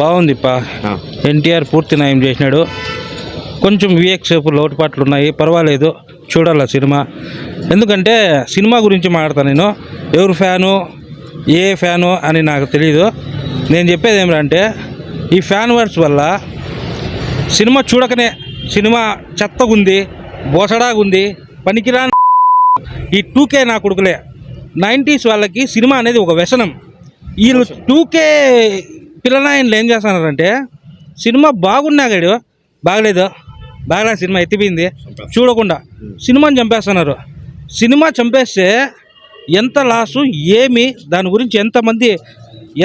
బాగుంది ఎన్టీఆర్ పూర్తి న్యాయం చేసినాడు. కొంచెం విఎక్స్ లోటుపాట్లు ఉన్నాయి, పర్వాలేదు, చూడాల సినిమా. ఎందుకంటే సినిమా గురించి మాట్లాడతాను నేను. ఎవరు ఫ్యాను, ఏ ఫ్యాను అని నాకు తెలియదు. నేను చెప్పేది ఏమిటంటే, ఈ ఫ్యాన్ వర్డ్స్ వల్ల సినిమా చూడకనే సినిమా చెత్తగుంది, బోసడాగుంది, పనికిరా. ఈ 2K నా కొడుకులే. 90s వాళ్ళకి సినిమా అనేది ఒక వ్యసనం. వీళ్ళు 2K పిల్లనాయనలు ఏం చేస్తున్నారంటే, సినిమా బాగున్నాగాడు, బాగలేదు సినిమా ఎత్తిపోయింది చూడకుండా సినిమాని చంపేస్తున్నారు. సినిమా చంపేస్తే ఎంత లాసు, ఏమి, దాని గురించి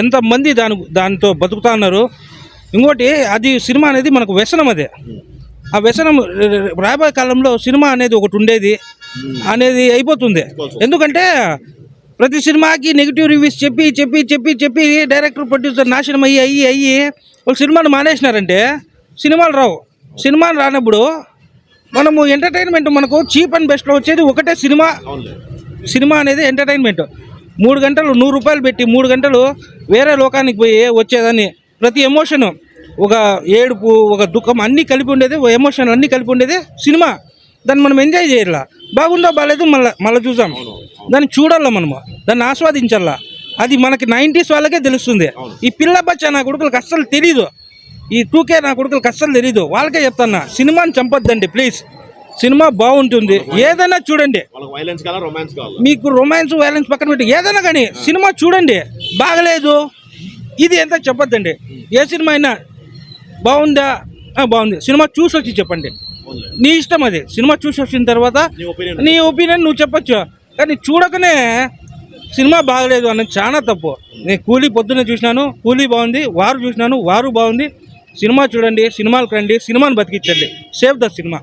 ఎంతమంది దానితో బతుకుతా ఉన్నారు. ఇంకోటి, అది సినిమా అనేది మనకు వ్యసనం. అదే ఆ వ్యసనం రాబోయే కాలంలో సినిమా అనేది ఒకటి ఉండేది అనేది అయిపోతుంది. ఎందుకంటే ప్రతి సినిమాకి నెగిటివ్ రివ్యూస్ చెప్పి చెప్పి చెప్పి చెప్పి డైరెక్టర్, ప్రొడ్యూసర్ నాశనం అయ్యి వాళ్ళు సినిమాను మానేసినారంటే సినిమాలు రావు. సినిమాలు రానప్పుడు మనము ఎంటర్టైన్మెంట్, మనకు చీప్ అండ్ బెస్ట్లో వచ్చేది ఒకటే సినిమా. సినిమా అనేది ఎంటర్టైన్మెంట్. 3 గంటలు 100 రూపాయలు పెట్టి 3 గంటలు వేరే లోకానికి పోయి వచ్చేదాన్ని, ప్రతి ఎమోషను, ఒక ఏడుపు, ఒక దుఃఖం అన్నీ కలిపి ఉండేది, ఒక ఎమోషన్ అన్నీ కలిపి ఉండేది సినిమా. దాన్ని మనం ఎంజాయ్ చేయాల. బాగుందో బాగాలేదు మళ్ళీ చూసాం, దాన్ని చూడాల, మనము దాన్ని ఆస్వాదించాల. అది మనకి 90s వాళ్ళకే తెలుస్తుంది. ఈ పిల్ల బచ్చ నా కొడుకులకు అస్సలు తెలీదు. ఈ 2K నా కొడుకులకు అస్సలు తెలీదు. వాళ్ళకే చెప్తాను, సినిమాని చంపొద్దండి ప్లీజ్. సినిమా బాగుంటుంది, ఏదైనా చూడండి. మీకు రొమాన్స్, వైలెన్స్ పక్కన పెట్టి ఏదైనా కానీ సినిమా చూడండి. బాగలేదు ఇది ఎంత చెప్పొద్దండి. ఏ సినిమా అయినా బాగుందా, బాగుంది, సినిమా చూసి వచ్చి చెప్పండి. నీ ఇష్టం అది. సినిమా చూసి వచ్చిన తర్వాత నీ ఒపీనియన్ నువ్వు చెప్పొచ్చు, కానీ చూడకనే సినిమా బాగలేదు అన్నది చాలా తప్పు. నేను కూలీ పొద్దున్నే చూసినాను, కూలీ బాగుంది. వారు చూసినాను, వారు బాగుంది. సినిమా చూడండి, సినిమాలకు రండి, సినిమాని బతికించండి. Save the cinema.